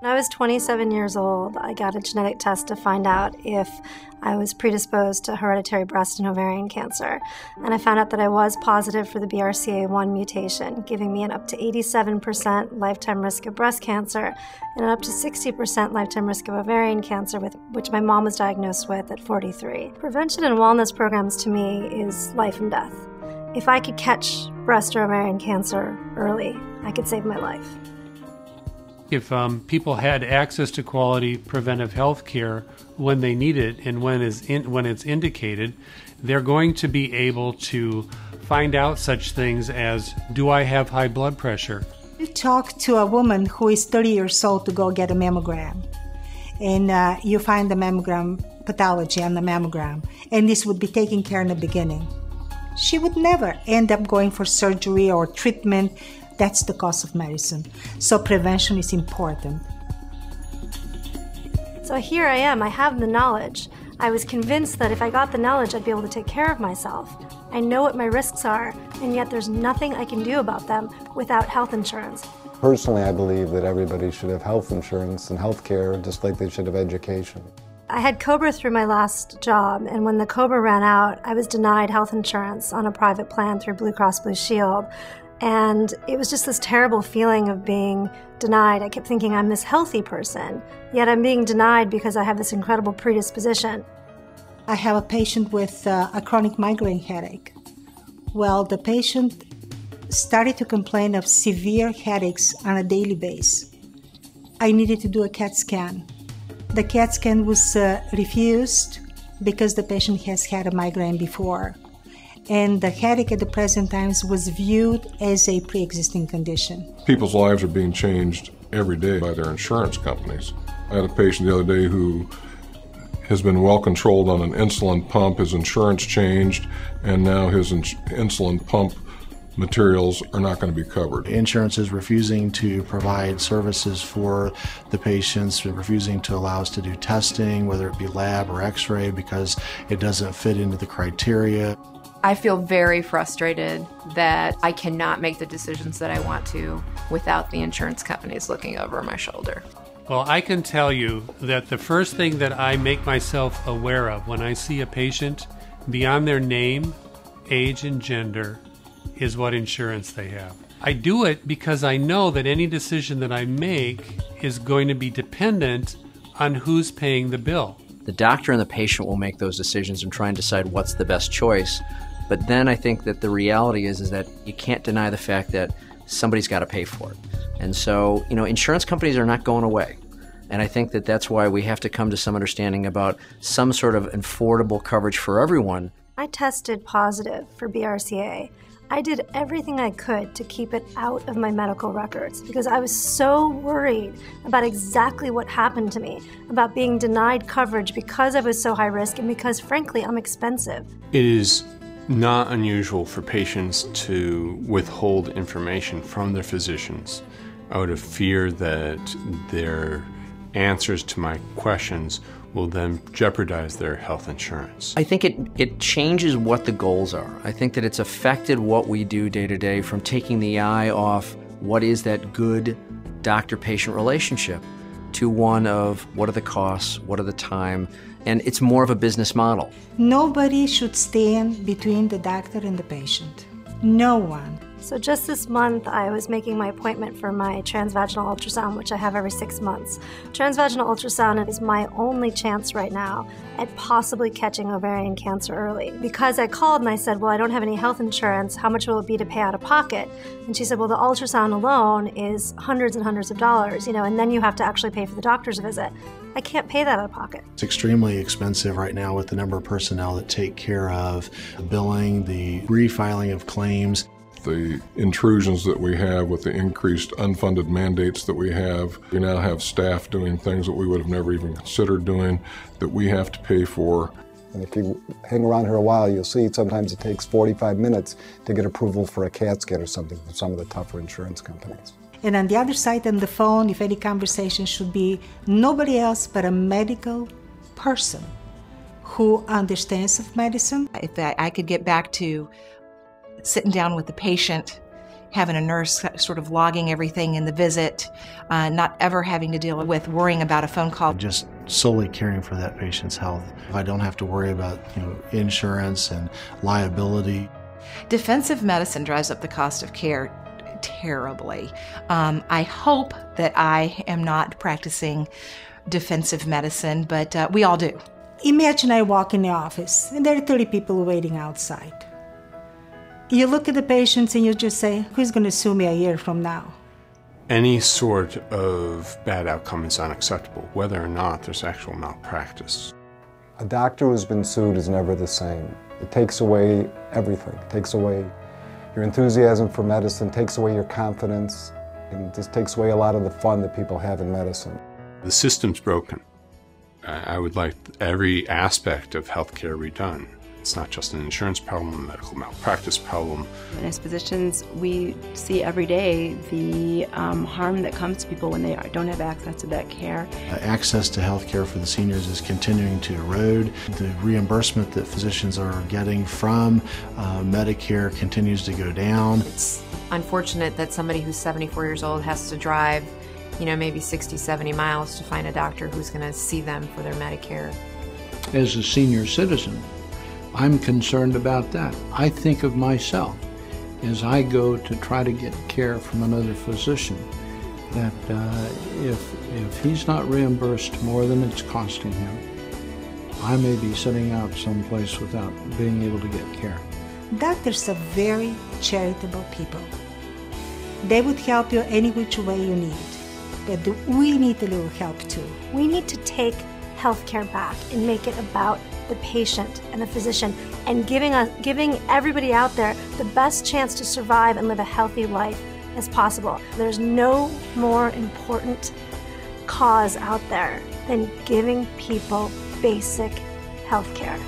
When I was 27 years old, I got a genetic test to find out if I was predisposed to hereditary breast and ovarian cancer. And I found out that I was positive for the BRCA1 mutation, giving me an up to 87% lifetime risk of breast cancer and an up to 60% lifetime risk of ovarian cancer, which my mom was diagnosed with at 43. Prevention and wellness programs to me is life and death. If I could catch breast or ovarian cancer early, I could save my life. If people had access to quality preventive health care when they need it and when it's indicated, they're going to be able to find out such things as, do I have high blood pressure? You talk to a woman who is 30 years old to go get a mammogram, and you find the mammogram pathology on the mammogram, and this would be taken care in the beginning. She would never end up going for surgery or treatment. That's the cost of medicine. So prevention is important. So here I am, I have the knowledge. I was convinced that if I got the knowledge, I'd be able to take care of myself. I know what my risks are, and yet there's nothing I can do about them without health insurance. Personally, I believe that everybody should have health insurance and health care just like they should have education. I had COBRA through my last job, and when the COBRA ran out, I was denied health insurance on a private plan through Blue Cross Blue Shield. And it was just this terrible feeling of being denied. I kept thinking I'm this healthy person, yet I'm being denied because I have this incredible predisposition. I have a patient with a chronic migraine headache. Well, the patient started to complain of severe headaches on a daily basis. I needed to do a CAT scan. The CAT scan was refused because the patient has had a migraine before. And the headache at the present times was viewed as a pre-existing condition. People's lives are being changed every day by their insurance companies. I had a patient the other day who has been well controlled on an insulin pump. His insurance changed, and now his insulin pump materials are not going to be covered. Insurance is refusing to provide services for the patients, refusing to allow us to do testing, whether it be lab or x-ray, because it doesn't fit into the criteria. I feel very frustrated that I cannot make the decisions that I want to without the insurance companies looking over my shoulder. Well, I can tell you that the first thing that I make myself aware of when I see a patient beyond their name, age, and gender is what insurance they have. I do it because I know that any decision that I make is going to be dependent on who's paying the bill. The doctor and the patient will make those decisions and try and decide what's the best choice. But then I think that the reality is that you can't deny the fact that somebody's got to pay for it. And so, insurance companies are not going away. And I think that that's why we have to come to some understanding about some sort of affordable coverage for everyone. I tested positive for BRCA. I did everything I could to keep it out of my medical records because I was so worried about exactly what happened to me, about being denied coverage because I was so high risk and because, frankly, I'm expensive. It is not unusual for patients to withhold information from their physicians out of fear that their answers to my questions will then jeopardize their health insurance. I think it changes what the goals are. I think that it's affected what we do day to day, from taking the eye off what is that good doctor-patient relationship to one of what are the costs, what are the time, and it's more of a business model. Nobody should stand between the doctor and the patient. No one. So just this month, I was making my appointment for my transvaginal ultrasound, which I have every 6 months. Transvaginal ultrasound is my only chance right now at possibly catching ovarian cancer early. Because I called and I said, well, I don't have any health insurance, how much will it be to pay out of pocket? And she said, well, the ultrasound alone is hundreds and hundreds of dollars, and then you have to actually pay for the doctor's visit. I can't pay that out of pocket. It's extremely expensive right now with the number of personnel that take care of the billing, the refiling of claims. The intrusions that we have with the increased unfunded mandates that we now have staff doing things that we would have never even considered doing that we have to pay for. And if you hang around here a while, you'll see sometimes it takes 45 minutes to get approval for a CAT scan or something from some of the tougher insurance companies. And on the other side, on the phone, if any conversation should be nobody else but a medical person who understands of medicine. If I could get back to sitting down with the patient having a nurse sort of logging everything in the visit, not ever having to deal with worrying about a phone call. Just solely caring for that patient's health. I don't have to worry about insurance and liability. Defensive medicine drives up the cost of care terribly. I hope that I am not practicing defensive medicine, but we all do. Imagine I walk in the office and there are 30 people waiting outside. You look at the patients and you just say, who's going to sue me a year from now? Any sort of bad outcome is unacceptable, whether or not there's actual malpractice. A doctor who's been sued is never the same. It takes away everything. It takes away your enthusiasm for medicine, takes away your confidence, and just takes away a lot of the fun that people have in medicine. The system's broken. I would like every aspect of healthcare redone. It's not just an insurance problem, a medical malpractice problem. And as physicians, we see every day the harm that comes to people when they don't have access to that care. Access to health care for the seniors is continuing to erode. The reimbursement that physicians are getting from Medicare continues to go down. It's unfortunate that somebody who's 74 years old has to drive, maybe 60, 70 miles to find a doctor who's going to see them for their Medicare. As a senior citizen, I'm concerned about that. I think of myself as I go to try to get care from another physician, that if he's not reimbursed more than it's costing him, I may be sitting out someplace without being able to get care. Doctors are very charitable people. They would help you any which way you need, but we need a little help too. We need to take healthcare back and make it about the patient and the physician, and giving everybody out there the best chance to survive and live a healthy life as possible. There's no more important cause out there than giving people basic healthcare.